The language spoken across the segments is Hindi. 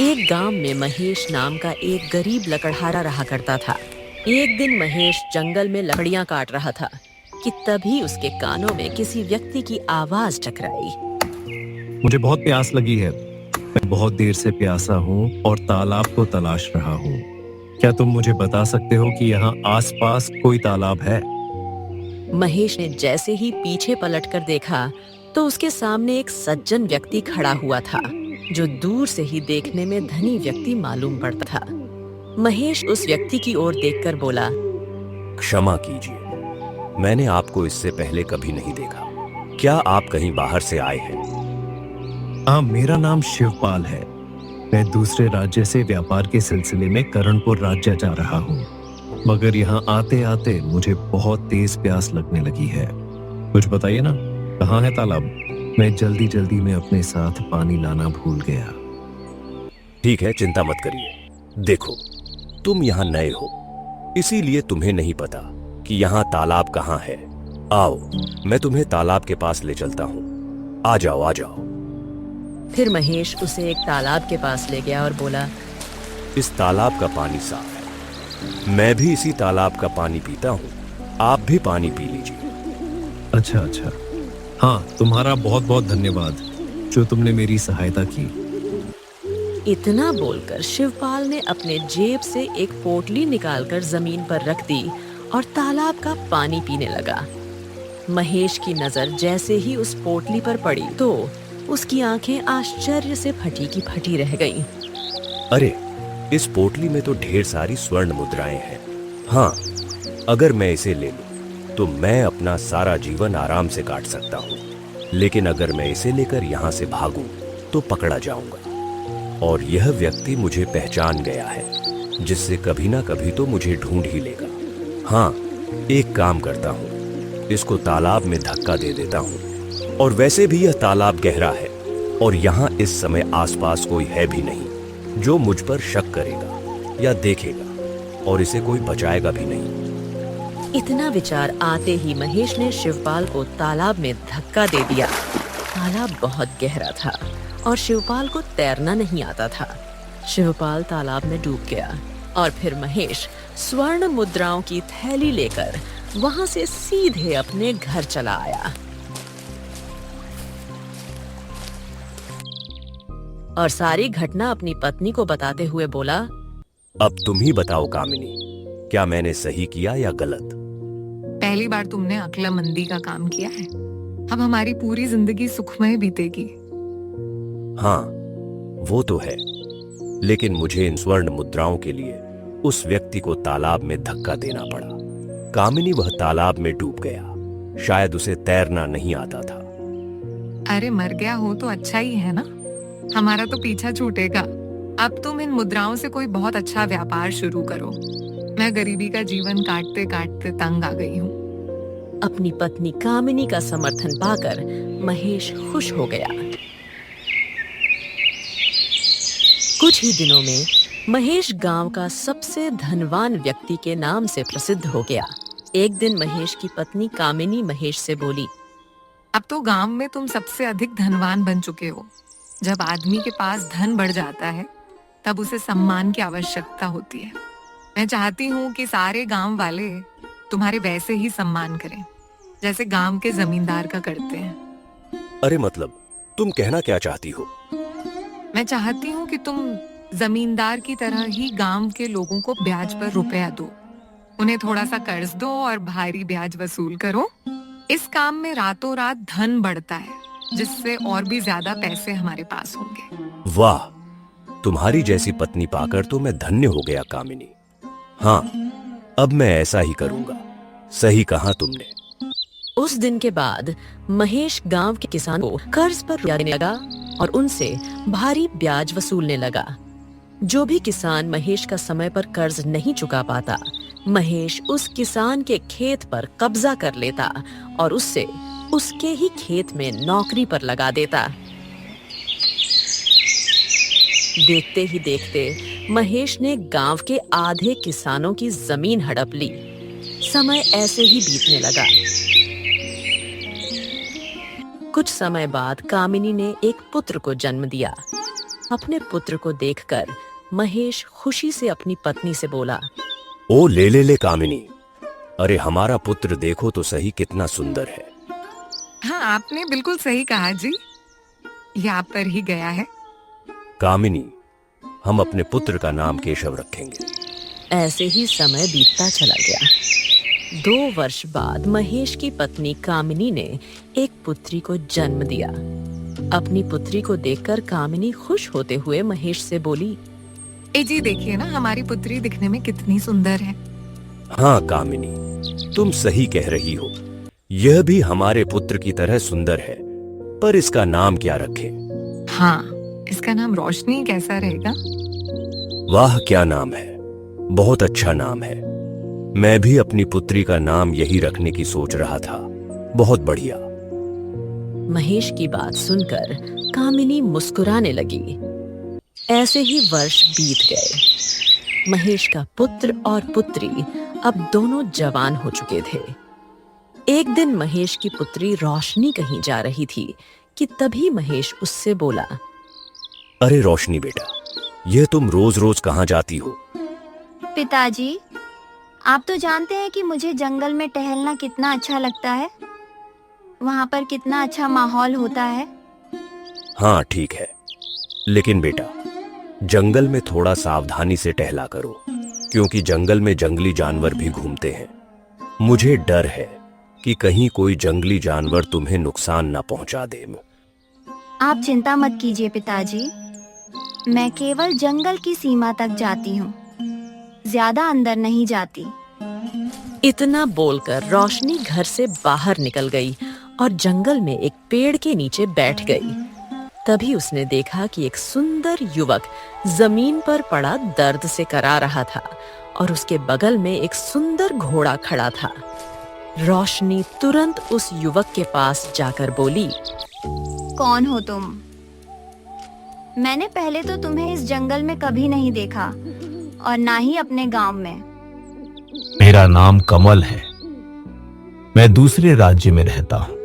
एक गांव में महेश नाम का एक गरीब लकड़हारा रहा करता था। एक दिन महेश जंगल में लकड़ियां काट रहा था कि तभी उसके कानों में किसी व्यक्ति की आवाज टकराई। मुझे बहुत प्यास लगी है। मैं बहुत देर से प्यासा हूँ और तालाब को तलाश रहा हूँ। क्या तुम मुझे बता सकते हो कि यहाँ आसपास कोई तालाब है? महेश ने जैसे ही पीछे पलटकर देखा तो उसके सामने एक सज्जन व्यक्ति खड़ा हुआ था, जो दूर से ही देखने में धनी व्यक्ति मालूम पड़ता था। महेश उस व्यक्ति की ओर देखकर बोला, क्षमा कीजिए, मैंने आपको इससे पहले कभी नहीं देखा। क्या आप कहीं बाहर से आए हैं? हाँ, मेरा नाम शिवपाल है। मैं दूसरे राज्य से व्यापार के सिलसिले में करणपुर राज्य जा रहा हूँ, मगर यहाँ आते आते मुझे बहुत तेज प्यास लगने लगी है। कुछ बताइए ना, कहाँ है तालाब? मैं जल्दी जल्दी में अपने साथ पानी लाना भूल गया। ठीक है, चिंता मत करिए। देखो, तुम यहाँ नए हो, इसीलिए तुम्हें नहीं पता कि यहाँ तालाब कहाँ है। आओ, मैं तुम्हें तालाब के पास ले चलता हूँ। आ जाओ, आ जाओ। फिर महेश उसे एक तालाब के पास ले गया और बोला, इस तालाब का पानी साफ है। मैं भी इसी तालाब का पानी पीता हूँ। आप भी पानी पी लीजिए। अच्छा अच्छा, हाँ, तुम्हारा बहुत बहुत धन्यवाद जो तुमने मेरी सहायता की। इतना बोलकर शिवपाल ने अपने जेब से एक पोटली निकालकर जमीन पर रख दी और तालाब का पानी पीने लगा। महेश की नजर जैसे ही उस पोटली पर पड़ी तो उसकी आंखें आश्चर्य से फटी की फटी रह गईं। अरे, इस पोटली में तो ढेर सारी स्वर्ण मुद्राएं हैं। हाँ, अगर मैं इसे ले लूं तो मैं अपना सारा जीवन आराम से काट सकता हूँ। लेकिन अगर मैं इसे लेकर यहाँ से भागूं तो पकड़ा जाऊंगा, और यह व्यक्ति मुझे पहचान गया है, जिससे कभी ना कभी तो मुझे ढूंढ ही लेगा। हाँ, एक काम करता हूँ, इसको तालाब में धक्का दे देता हूँ। और वैसे भी यह तालाब गहरा है और यहाँ इस समय आसपास कोई है भी नहीं जो मुझ पर शक करेगा या देखेगा, और इसे कोई बचाएगा भी नहीं। इतना विचार आते ही महेश ने शिवपाल को तालाब में धक्का दे दिया। तालाब बहुत गहरा था और शिवपाल को तैरना नहीं आता था। शिवपाल तालाब में डूब गया और फिर महेश स्वर्ण मुद्राओं की थैली लेकर वहां से सीधे अपने घर चला आया। और सारी घटना अपनी पत्नी को बताते हुए बोला, अब तुम ही बताओ कामिनी, क्या मैंने सही किया या गलत? पहली बार तुमने अक्लमंदी का काम किया है। अब हमारी पूरी जिंदगी सुखमय बीतेगी। हाँ, वो तो है, लेकिन मुझे इन स्वर्ण मुद्राओं के लिए उस व्यक्ति को तालाब में धक्का देना पड़ा। कामिनी वह तालाब में डूब गया। शायद उसे तैरना नहीं आता था। अरे, मर गया हो तो अच्छा ही है ना, हमारा तो पीछा छूटेगा। अब तुम इन मुद्राओं से कोई बहुत अच्छा व्यापार शुरू करो। मैं गरीबी का जीवन काटते काटते तंग आ गई हूँ। अपनी पत्नी कामिनी का समर्थन पाकर महेश खुश हो गया। कुछ ही दिनों में महेश गांव का सबसे धनवान व्यक्ति के नाम से प्रसिद्ध हो गया। एक दिन महेश की पत्नी कामिनी महेश से बोली, अब तो गांव में तुम सबसे अधिक धनवान बन चुके हो। जब आदमी के पास धन बढ़ जाता है तब उसे सम्मान की आवश्यकता होती है। मैं चाहती हूँ कि सारे गांव वाले तुम्हारे वैसे ही सम्मान करें जैसे गांव के जमींदार का करते हैं। अरे मतलब, तुम कहना क्या चाहती हो? मैं चाहती हूँ कि तुम जमींदार की तरह ही गांव के लोगों को ब्याज पर रुपया दो, उन्हें थोड़ा सा कर्ज दो और भारी ब्याज वसूल करो। इस काम में रातों रात धन बढ़ता है, जिससे और भी ज्यादा पैसे हमारे पास होंगे। वाह, तुम्हारी जैसी पत्नी पाकर तो मैं धन्य हो गया कामिनी। हाँ, अब मैं ऐसा ही करूंगा। सही कहा तुमने। उस दिन के बाद महेश गांव के किसानों को कर्ज पर रुपया देने लगा और उनसे भारी ब्याज वसूलने लगा। जो भी किसान महेश का समय पर कर्ज नहीं चुका पाता, महेश उस किसान के खेत पर कब्जा कर लेता और उससे उसके ही खेत में नौकरी पर लगा देता। देखते ही देखते महेश ने गांव के आधे किसानों की जमीन हड़प ली। समय ऐसे ही बीतने लगा। कुछ समय बाद कामिनी ने एक पुत्र को जन्म दिया अपने पुत्र को देखकर महेश खुशी से अपनी पत्नी से बोला, ओ ले कामिनी, अरे हमारा पुत्र देखो तो सही कितना सुंदर है। हाँ, आपने बिल्कुल सही कहा जी, ये आप पर ही गया है। कामिनी, हम अपने पुत्र का नाम केशव रखेंगे। ऐसे ही समय बीतता चला गया। 2 वर्ष बाद महेश की पत्नी कामिनी ने एक पुत्री को जन्म दिया। अपनी पुत्री को देखकर कामिनी खुश होते हुए महेश से बोली, ए जी देखिए ना, हमारी पुत्री दिखने में कितनी सुंदर है। हाँ कामिनी, तुम सही कह रही हो, यह भी हमारे पुत्र की तरह सुंदर है, पर इसका नाम क्या रखें? हाँ, इसका नाम रोशनी कैसा रहेगा? वाह क्या नाम है, बहुत अच्छा नाम है। मैं भी अपनी पुत्री का नाम यही रखने की सोच रहा था। बहुत बढ़िया। महेश की बात सुनकर कामिनी मुस्कुराने लगी। ऐसे ही वर्ष बीत गए। महेश का पुत्र और पुत्री अब दोनों जवान हो चुके थे। एक दिन महेश की पुत्री रोशनी कहीं जा रही थी कि तभी महेश उससे बोला, अरे रोशनी बेटा, यह तुम रोज रोज कहाँ जाती हो? पिताजी, आप तो जानते हैं कि मुझे जंगल में टहलना कितना अच्छा लगता है। वहाँ पर कितना अच्छा माहौल होता है। हाँ ठीक है, लेकिन बेटा जंगल में थोड़ा सावधानी से टहला करो, क्योंकि जंगल में जंगली जानवर भी घूमते हैं। मुझे डर है कि कहीं कोई जंगली जानवर तुम्हें नुकसान ना पहुंचा दे। आप चिंता मत कीजिए पिताजी, मैं केवल जंगल की सीमा तक जाती हूँ, ज्यादा अंदर नहीं जाती। इतना बोलकर रोशनी घर से बाहर निकल गई और जंगल में एक पेड़ के नीचे बैठ गई। तभी उसने देखा कि एक सुंदर युवक जमीन पर पड़ा दर्द से करा रहा था और उसके बगल में एक सुंदर घोड़ा खड़ा था। रोशनी तुरंत उस युवक के पास जाकर बोली, कौन हो तुम? मैंने पहले तो तुम्हें इस जंगल में कभी नहीं देखा और ना ही अपने गांव में। मेरा नाम कमल है। मैं दूसरे राज्य में रहता हूँ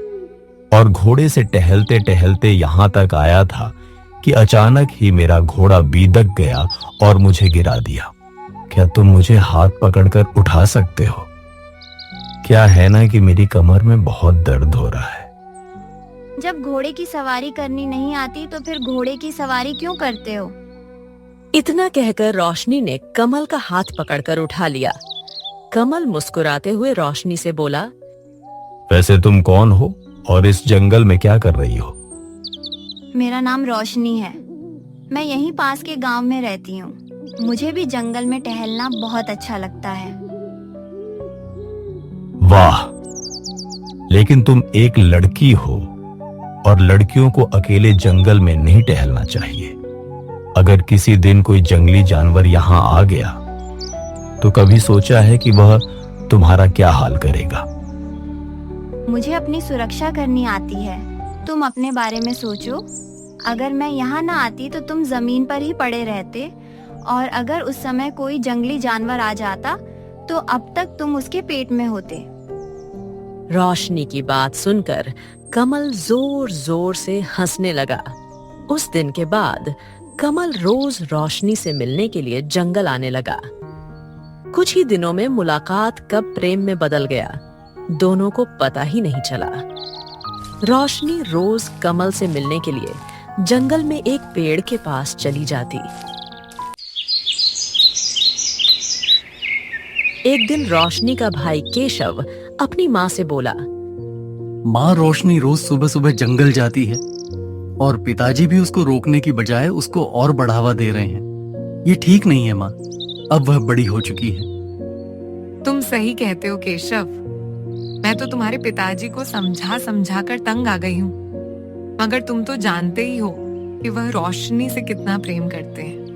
और घोड़े से टहलते टहलते यहाँ तक आया था कि अचानक ही मेरा घोड़ा बीदक गया और मुझे गिरा दिया। क्या तुम मुझे हाथ पकड़कर उठा सकते हो? क्या है ना कि मेरी कमर में बहुत दर्द हो रहा है। जब घोड़े की सवारी करनी नहीं आती तो फिर घोड़े की सवारी क्यों करते हो? इतना कहकर रोशनी ने कमल का हाथ पकड़कर उठा लिया। कमल मुस्कुराते हुए रोशनी से बोला, वैसे तुम कौन हो और इस जंगल में क्या कर रही हो? मेरा नाम रोशनी है। मैं यहीं पास के गांव में रहती हूँ। मुझे भी जंगल में टहलना बहुत अच्छा लगता है। वाह, लेकिन तुम एक लड़की हो और लड़कियों को अकेले जंगल में नहीं टहलना चाहिए। अगर किसी दिन कोई जंगली जानवर यहाँ आ गया तो कभी सोचा है कि वह तुम्हारा क्या हाल करेगा? मुझे अपनी सुरक्षा करनी आती है। तुम अपने बारे में सोचो। अगर मैं यहाँ ना आती तो तुम जमीन पर ही पड़े रहते, और अगर उस समय कोई जंगली जानवर आ जाता तो अब तक तुम उसके पेट में होते। रोशनी की बात सुनकर कमल जोर जोर से हंसने लगा। उस दिन के बाद कमल रोज रोशनी से मिलने के लिए जंगल आने लगा। कुछ ही दिनों में मुलाकात कब प्रेम में बदल गया, दोनों को पता ही नहीं चला। रोशनी रोज कमल से मिलने के लिए जंगल में एक पेड़ के पास चली जाती। एक दिन रोशनी का भाई केशव अपनी माँ से बोला, माँ, रोशनी रोज सुबह सुबह जंगल जाती है और पिताजी भी उसको रोकने की बजाय उसको और बढ़ावा दे रहे हैं। ये ठीक नहीं है माँ, अब वह बड़ी हो चुकी है। तुम सही कहते हो केशव, मैं तो तुम्हारे पिताजी को समझा समझा कर तंग आ गई हूँ, मगर तुम तो जानते ही हो कि वह रोशनी से कितना प्रेम करते हैं।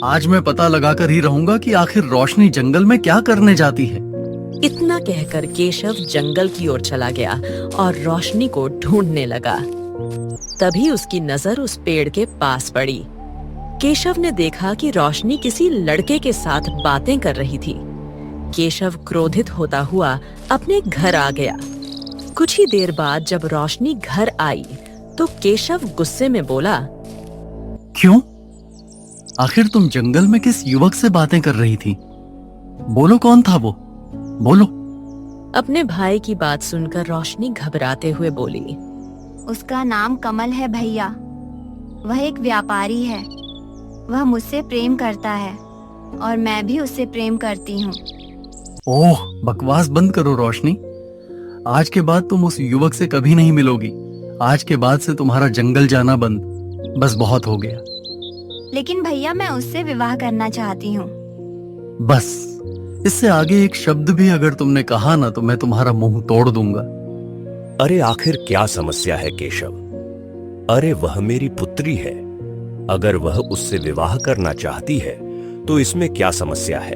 आज मैं पता लगाकर ही रहूंगा कि आखिर रोशनी जंगल में क्या करने जाती है। इतना कहकर केशव जंगल की ओर चला गया और रोशनी को ढूंढने लगा। तभी उसकी नजर उस पेड़ के पास पड़ी। केशव ने देखा कि रोशनी किसी लड़के के साथ बातें कर रही थी। केशव क्रोधित होता हुआ अपने घर आ गया। कुछ ही देर बाद जब रोशनी घर आई तो केशव गुस्से में बोला, क्यों? आखिर तुम जंगल में किस युवक से बातें कर रही थी? बोलो, कौन था वो? बोलो। अपने भाई की बात सुनकर रोशनी घबराते हुए बोली। उसका नाम कमल है भैया। वह एक व्यापारी है। वह मुझसे प्रेम करता है और मैं भी उससे प्रेम करती हूँ। ओह, बकवास बंद करो रोशनी। आज के बाद तुम उस युवक से कभी नहीं मिलोगी। आज के बाद से तुम्हारा जंगल जाना बंद। बस बहुत हो गया। लेकिन भैया, मैं उससे विवाह करना चाहती हूँ। बस, इससे आगे एक शब्द भी अगर तुमने कहा ना तो मैं तुम्हारा मुंह तोड़ दूंगा। अरे आखिर क्या समस्या है केशव? अरे वह मेरी पुत्री है। अगर वह उससे विवाह करना चाहती है तो इसमें क्या समस्या है?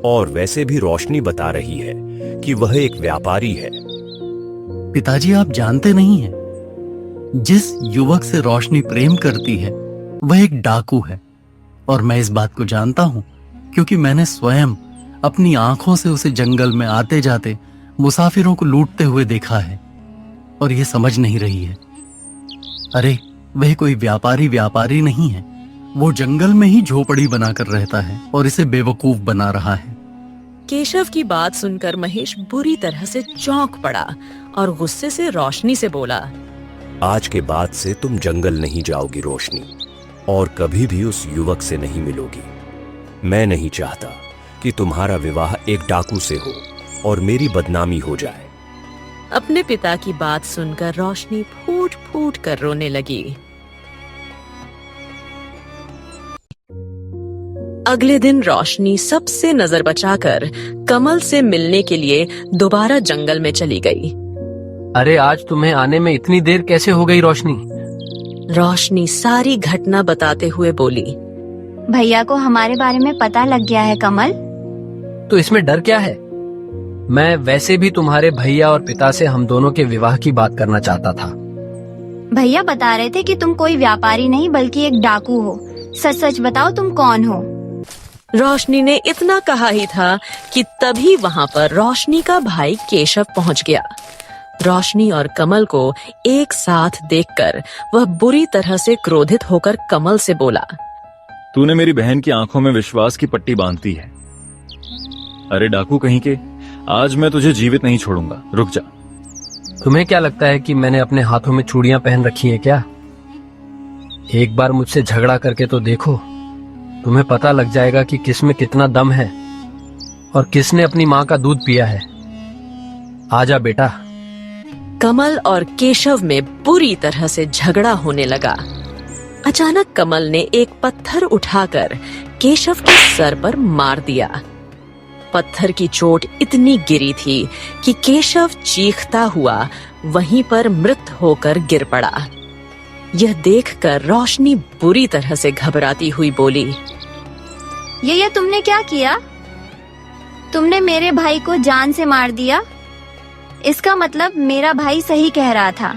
और वैसे भी रोशनी बता रही है कि वह एक व्यापारी है। पिताजी, आप जानते नहीं हैं, जिस युवक से रोशनी प्रेम करती है वह एक डाकू है। और मैं इस बात को जानता हूं क्योंकि मैंने स्वयं अपनी आंखों से उसे जंगल में आते जाते मुसाफिरों को लूटते हुए देखा है। और ये समझ नहीं रही है। अरे वह कोई व्यापारी नहीं है। वो जंगल में ही झोपड़ी बनाकर रहता है और इसे बेवकूफ बना रहा है। केशव की बात सुनकर महेश बुरी तरह से चौंक पड़ा और गुस्से से रोशनी से बोला। आज के बाद से तुम जंगल नहीं जाओगी रोशनी, और कभी भी उस युवक से नहीं मिलोगी। मैं नहीं चाहता कि तुम्हारा विवाह एक डाकू से हो और मेरी बदनामी हो जाए। अपने पिता की बात सुनकर रोशनी फूट फूट कर रोने लगी। अगले दिन रोशनी सबसे नजर बचाकर कमल से मिलने के लिए दोबारा जंगल में चली गई। अरे आज तुम्हें आने में इतनी देर कैसे हो गई रोशनी? रोशनी सारी घटना बताते हुए बोली। भैया को हमारे बारे में पता लग गया है कमल। तो इसमें डर क्या है? मैं वैसे भी तुम्हारे भैया और पिता से हम दोनों के विवाह की बात करना चाहता था। भैया बता रहे थे कि तुम कोई व्यापारी नहीं बल्कि एक डाकू हो। सच सच बताओ, तुम कौन हो? रोशनी ने इतना कहा ही था कि तभी वहां पर रोशनी का भाई केशव पहुंच गया। रोशनी और कमल को एक साथ देखकर वह बुरी तरह से क्रोधित होकर कमल से बोला। तूने मेरी बहन की आंखों में विश्वास की पट्टी बांधती है। अरे डाकू कहीं के, आज मैं तुझे जीवित नहीं छोड़ूंगा। रुक जा। तुम्हें क्या लगता है कि मैंने अपने हाथों में चूड़ियां पहन रखी हैं क्या? एक बार मुझसे झगड़ा करके तो देखो, तुम्हें पता लग जाएगा कि किसमें कितना दम है और किसने अपनी माँ का दूध पिया है। आजा बेटा। कमल और केशव में बुरी तरह से झगड़ा होने लगा। अचानक कमल ने एक पत्थर उठाकर केशव के सर पर मार दिया। पत्थर की चोट इतनी गिरी थी कि केशव चीखता हुआ वहीं पर मृत होकर गिर पड़ा। यह देखकर रोशनी बुरी तरह से घबराती हुई बोली। ये तुमने क्या किया? तुमने मेरे भाई को जान से मार दिया। इसका मतलब मेरा भाई सही कह रहा था।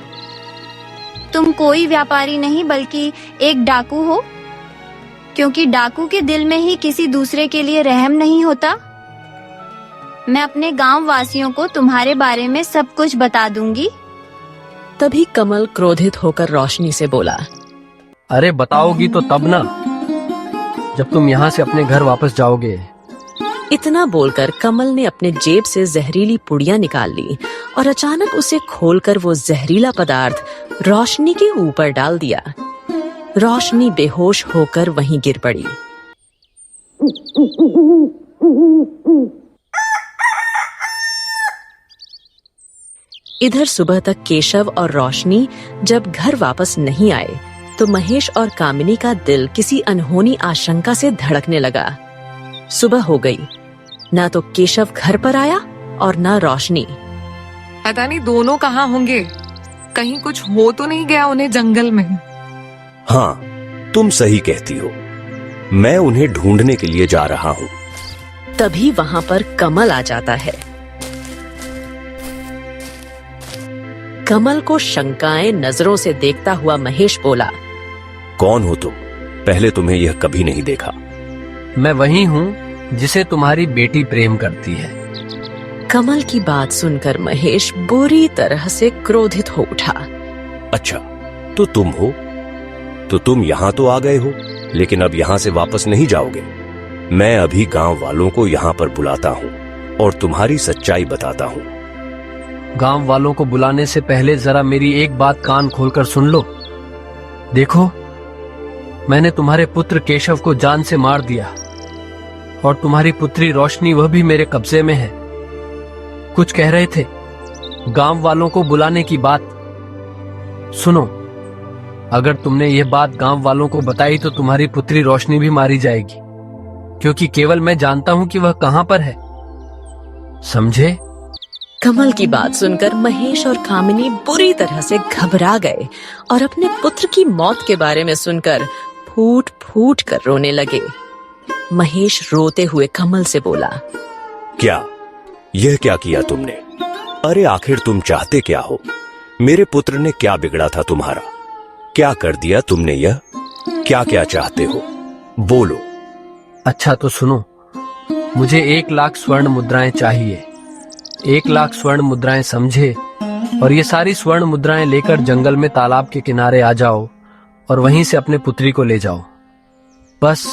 तुम कोई व्यापारी नहीं बल्कि एक डाकू हो, क्योंकि डाकू के दिल में ही किसी दूसरे के लिए रहम नहीं होता। मैं अपने गांव वासियों को तुम्हारे बारे में सब कुछ बता दूंगी। तभी कमल क्रोधित होकर रोशनी से बोला। अरे बताओगी तो तब ना, जब तुम यहाँ से अपने घर वापस जाओगे। इतना बोलकर कमल ने अपने जेब से जहरीली पुड़िया निकाल ली और अचानक उसे खोलकर वो जहरीला पदार्थ रोशनी के ऊपर डाल दिया। रोशनी बेहोश होकर वहीं गिर पड़ी। इधर सुबह तक केशव और रोशनी जब घर वापस नहीं आए तो महेश और कामिनी का दिल किसी अनहोनी आशंका से धड़कने लगा। सुबह हो गई, ना तो केशव घर पर आया और ना रोशनी। पता नहीं दोनों कहाँ होंगे। कहीं कुछ हो तो नहीं गया उन्हें जंगल में? हाँ, तुम सही कहती हो। मैं उन्हें ढूंढने के लिए जा रहा हूँ। तभी वहां पर कमल आ जाता है। कमल को शंकाएं नजरों से देखता हुआ महेश बोला। कौन हो तुम? पहले तुम्हें यह कभी नहीं देखा। मैं वही हूँ जिसे तुम्हारी बेटी प्रेम करती है। कमल की बात सुनकर महेश बुरी तरह से क्रोधित हो उठा। अच्छा, तो तुम हो? तो तुम यहाँ तो आ गए हो, लेकिन अब यहाँ से वापस नहीं जाओगे। मैं अभी गांव वालों को यहाँ पर बुलाता हूँ और तुम्हारी सच्चाई बताता हूँ। गांव वालों को बुलाने से पहले जरा मेरी एक बात कान खोलकर सुन लो। देखो, मैंने तुम्हारे पुत्र केशव को जान से मार दिया और तुम्हारी पुत्री रोशनी वह भी मेरे कब्जे में है। कुछ कह रहे थे गांव वालों को बुलाने की बात। सुनो, अगर तुमने यह बात गांव वालों को बताई तो तुम्हारी पुत्री रोशनी भी मारी जाएगी, क्योंकि केवल मैं जानता हूं कि वह कहां पर है। समझे? कमल की बात सुनकर महेश और कामिनी बुरी तरह से घबरा गए और अपने पुत्र की मौत के बारे में सुनकर फूट फूट कर रोने लगे। महेश रोते हुए कमल से बोला, क्या यह क्या किया तुमने? अरे आखिर तुम चाहते क्या हो? मेरे पुत्र ने क्या बिगड़ा था तुम्हारा? क्या कर दिया तुमने? यह क्या क्या चाहते हो? बोलो। अच्छा तो सुनो, मुझे 1 लाख स्वर्ण मुद्राएं चाहिए। 1 लाख स्वर्ण मुद्राएं, समझे? और ये सारी स्वर्ण मुद्राएं लेकर जंगल में तालाब के किनारे आ जाओ और वहीं से अपने पुत्री को ले जाओ। बस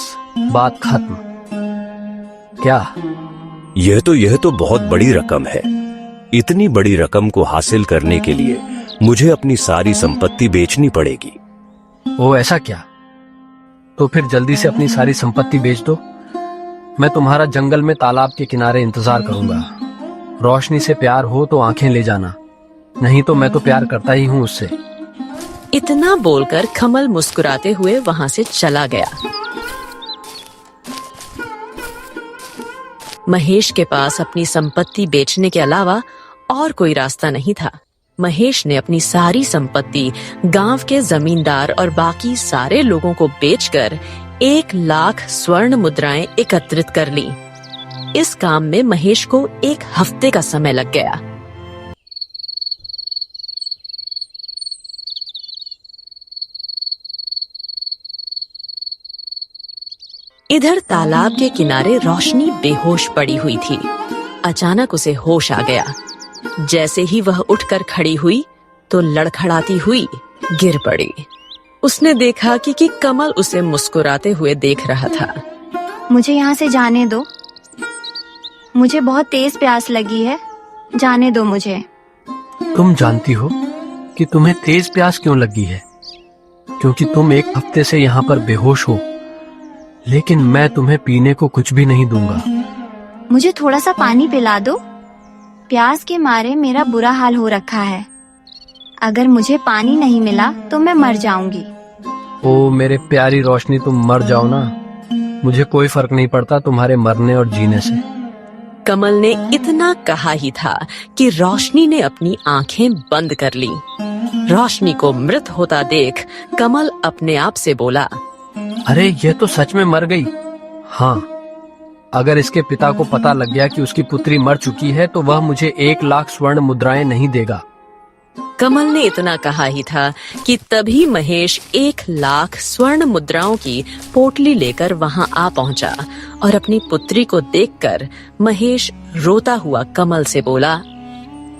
बात खत्म। क्या? यह तो बहुत बड़ी रकम है। इतनी बड़ी रकम को हासिल करने के लिए मुझे अपनी सारी संपत्ति बेचनी पड़ेगी। ओ ऐसा क्या? तो फिर जल्दी से अपनी सारी संपत्ति बेच दो। मैं तुम्हारा जंगल में तालाब के किनारे इंतजार करूंगा। रोशनी से प्यार हो तो आंखें ले जाना, नहीं तो मैं तो प्यार करता ही हूं उससे। इतना बोलकर कमल मुस्कुराते हुए वहां से चला गया। महेश के पास अपनी संपत्ति बेचने के अलावा और कोई रास्ता नहीं था। महेश ने अपनी सारी संपत्ति गांव के जमींदार और बाकी सारे लोगों को बेचकर 1 लाख स्वर्ण मुद्राएं एकत्रित कर ली। इस काम में महेश को 1 हफ्ते का समय लग गया। इधर तालाब के किनारे रोशनी बेहोश पड़ी हुई थी। अचानक उसे होश आ गया। जैसे ही वह उठकर खड़ी हुई तो लड़खड़ाती हुई गिर पड़ी। उसने देखा कि कमल उसे मुस्कुराते हुए देख रहा था। मुझे यहाँ से जाने दो, मुझे बहुत तेज प्यास लगी है, जाने दो मुझे। तुम जानती हो कि तुम्हें तेज प्यास क्यों लगी है? क्योंकि तुम 1 हफ्ते से यहाँ पर बेहोश हो, लेकिन मैं तुम्हें पीने को कुछ भी नहीं दूंगा। मुझे थोड़ा सा पानी पिला दो, प्यास के मारे मेरा बुरा हाल हो रखा है। अगर मुझे पानी नहीं मिला तो मैं मर जाऊंगी। ओ मेरे प्यारी रोशनी, तुम मर जाओ ना, मुझे कोई फर्क नहीं पड़ता तुम्हारे मरने और जीने से। कमल ने इतना कहा ही था कि रोशनी ने अपनी आंखें बंद कर ली। रोशनी को मृत होता देख कमल अपने आप से बोला, अरे यह तो सच में मर गई। हाँ, अगर इसके पिता को पता लग गया कि उसकी पुत्री मर चुकी है तो वह मुझे 1 लाख स्वर्ण मुद्राएं नहीं देगा। कमल ने इतना कहा ही था कि तभी महेश 1 लाख स्वर्ण मुद्राओं की पोटली लेकर वहां आ पहुंचा और अपनी पुत्री को देखकर महेश रोता हुआ कमल से बोला,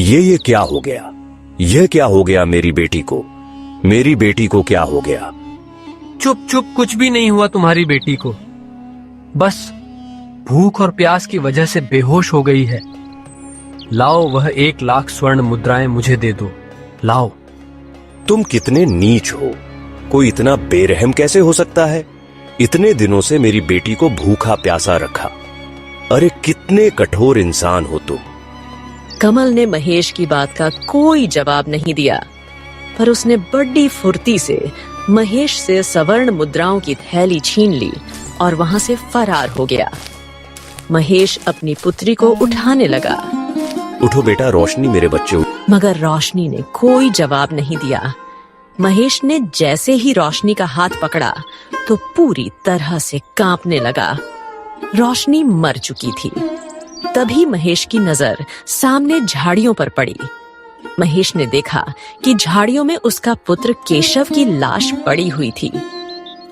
ये क्या हो गया? यह क्या हो गया मेरी बेटी को? मेरी बेटी को क्या हो गया? चुप चुप, कुछ भी नहीं हुआ तुम्हारी बेटी को। बस भूख और प्यास की वजह से बेहोश हो गई है। लाओ वह 1 लाख स्वर्ण मुद्राएं मुझे दे दो, लाओ। तुम कितने नीच हो? कोई इतना बेरहम कैसे हो सकता है? इतने दिनों से मेरी बेटी को भूखा प्यासा रखा। अरे कितने कठोर इंसान हो तुम। कमल ने महेश की बात का कोई जवाब नहीं दिया, पर उसने बड़ी फुर्ती से महेश से स्वर्ण मुद्राओं की थैली छीन ली और वहां से फरार हो गया। महेश अपनी पुत्री को उठाने लगा। उठो बेटा, रोशनी मेरे बच्चे। मगर रोशनी ने कोई जवाब नहीं दिया। महेश ने जैसे ही रोशनी का हाथ पकड़ा तो पूरी तरह से कांपने लगा। रोशनी मर चुकी थी। तभी महेश की नजर सामने झाड़ियों पर पड़ी। महेश ने देखा कि झाड़ियों में उसका पुत्र केशव की लाश पड़ी हुई थी।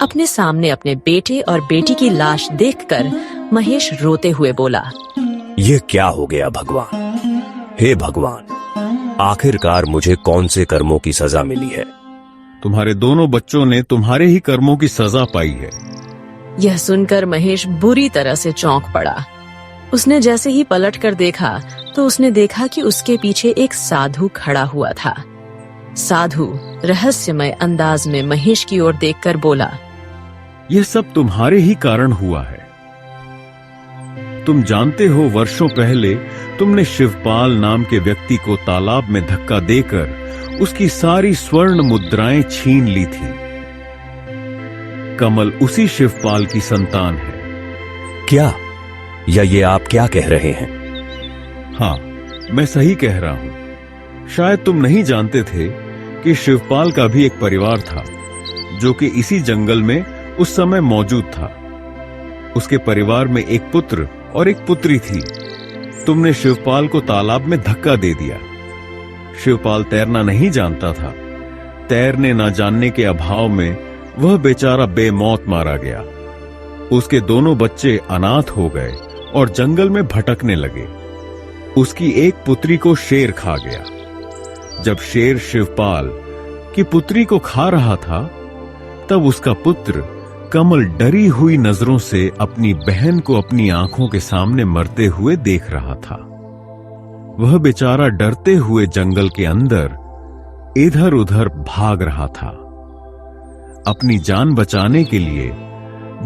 अपने सामने अपने बेटे और बेटी की लाश देखकर महेश रोते हुए बोला, ये क्या हो गया भगवान? हे भगवान, आखिरकार मुझे कौन से कर्मों की सजा मिली है? तुम्हारे दोनों बच्चों ने तुम्हारे ही कर्मों की सजा पाई है। यह सुनकर महेश बुरी तरह से चौंक पड़ा। उसने जैसे ही पलट कर देखा तो उसने देखा कि उसके पीछे एक साधु खड़ा हुआ था। साधु रहस्यमय अंदाज में महेश की ओर देखकर बोला, यह सब तुम्हारे ही कारण हुआ है। तुम जानते हो, वर्षों पहले तुमने शिवपाल नाम के व्यक्ति को तालाब में धक्का देकर उसकी सारी स्वर्ण मुद्राएं छीन ली थी। कमल उसी शिवपाल की संतान है। क्या? या ये आप क्या कह रहे हैं? हाँ, मैं सही कह रहा हूं। शायद तुम नहीं जानते थे कि शिवपाल का भी एक परिवार था जो कि इसी जंगल में उस समय मौजूद था। उसके परिवार में एक पुत्र और एक पुत्री थी। तुमने शिवपाल को तालाब में धक्का दे दिया। शिवपाल तैरना नहीं जानता था। तैरने न जानने के अभाव में वह बेचारा बेमौत मारा गया। उसके दोनों बच्चे अनाथ हो गए और जंगल में भटकने लगे। उसकी एक पुत्री को शेर खा गया। जब शेर शिवपाल की पुत्री को खा रहा था, तब उसका पुत्र कमल डरी हुई नजरों से अपनी बहन को अपनी आंखों के सामने मरते हुए देख रहा था। वह बेचारा डरते हुए जंगल के अंदर इधर उधर भाग रहा था। अपनी जान बचाने के लिए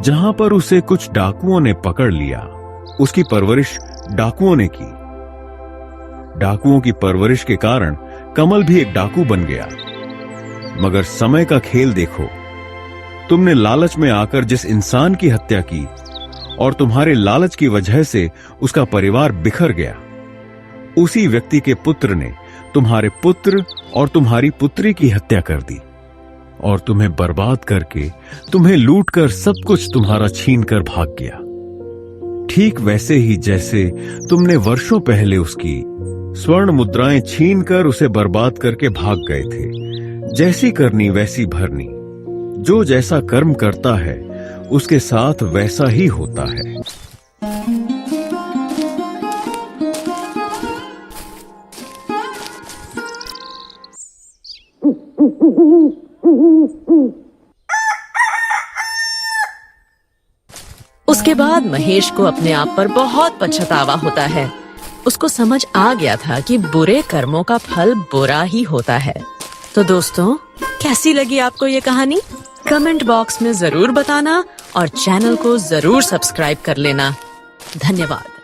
जहां पर उसे कुछ डाकुओं ने पकड़ लिया, उसकी परवरिश डाकुओं ने की। डाकुओं की परवरिश के कारण कमल भी एक डाकू बन गया। मगर समय का खेल देखो। तुमने लालच में आकर जिस इंसान की हत्या की और तुम्हारे लालच की वजह से उसका परिवार बिखर गया, उसी व्यक्ति के पुत्र ने तुम्हारे पुत्र और तुम्हारी पुत्री की हत्या कर दी और तुम्हें बर्बाद करके, तुम्हें लूट कर सब कुछ तुम्हारा छीन कर भाग गया। ठीक वैसे ही जैसे तुमने वर्षों पहले उसकी स्वर्ण मुद्राएं छीन कर उसे बर्बाद करके भाग गए थे। जैसी करनी वैसी भरनी। जो जैसा कर्म करता है उसके साथ वैसा ही होता है। उसके बाद महेश को अपने आप पर बहुत पछतावा होता है। उसको समझ आ गया था कि बुरे कर्मों का फल बुरा ही होता है। तो दोस्तों, कैसी लगी आपको ये कहानी? कमेंट बॉक्स में जरूर बताना और चैनल को जरूर सब्सक्राइब कर लेना। धन्यवाद।